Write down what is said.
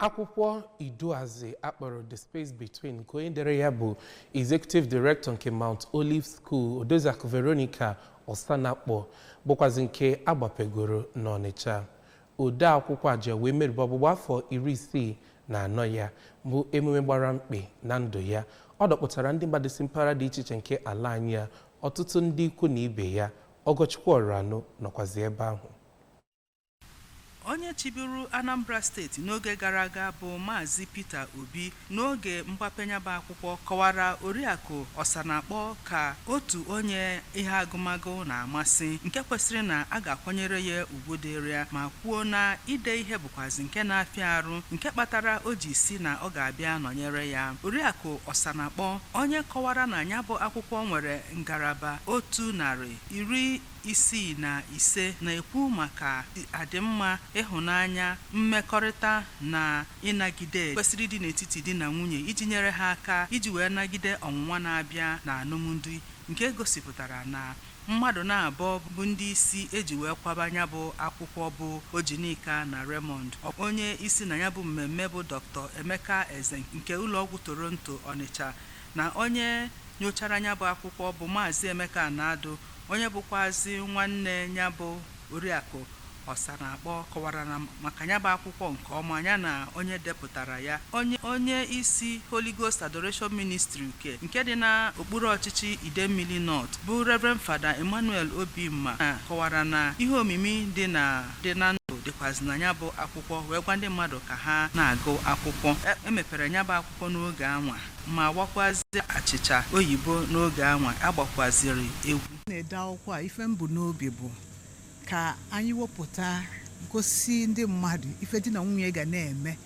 Akwukwo Iduazi akpọrọ The Space Between nke onye dere ya bụ Executive Director nke Mount Olive School Odoziakụ Veronica Osanakpo bụkwazi nke agbapegoro n'Onitsha. Ode akwụkwọ aja wee merụba ọgbụgba afọ 64 ya bụ emume gbara mkpe na ndụ ya. Ọ dọkpụtara ndị mmadụ si mpaghara dị iche iche nke ala anyị ya, ọtụtụ ndị ikwu na ibe ya, Ogochukwu Ọranụ nọkwazi ebe ahụ. Onye chiburu Anambra steeti n'oge gara aga bụ Maazị Peter Obi n'oge mgbapenye bụ akwụkwọ kọwara Oriakụ Osanakpo ka otu onye ihe agụmagụ na-amasị nke kwesịrị na a ga-akwanyere ya ugwu dịrị ya, ma kwuo na ide ihe bụkwazi nke na-afịa arụ nke kpatara o ji si na ọ ga-abịa nọnyere ya. Oriakụ Osanakpo, onye kọwara na ya bụ akwụkwọ nwere ngalaba 165 na-ekwu maka adịmma, ịhụnanya, mmekọrịta na ịnagide kwesịrị dị n'etiti di na nwunye iji nyere ha aka iji wee nagide ọnwụnwa na-abịa na alụmdi, nke gosipụtara na mmadụ na-abụọ bụ ndị isi eji wee kwaba ya bụ akwụkwọ bụ Ojinika na Raymond. Onye isi na ya bụ mmemme bụ Dr. Emeka Eze nke ụlọọgwụ Toronto Onitsha, na onye nyochara ya bụ akwụkwọ bụ Maazị Emeka Anado, onye bụkwazi nwanne ya bụ Oriakụ Osanakpo, kọwara na maka ya bụ akwụkwọ nke ọma ya na onye depụtara ya, onye isi Holy Ghost Adoration Ministry nke dị na okpuru ọchịchị Idemmili North bụ Reverend Fada Emmanuel Obimma, kọwara na ihe omimi dị na ndụ dịkwazi na ya bụ akwụkwọ, wee gwa ndị mmadụ ka ha na-agụ akwụkwọ. Emepere ya bụ akwụkwọ n'oge anwa ma gbakwazi achịcha oyibo n'oge anwa, agbakwaziri egwu. Na-ede akwụkwọ a, ife mbụ n'obi bụ ka anyị wepụta gosi ndị mmadụ ife di na nwunye ga na-eme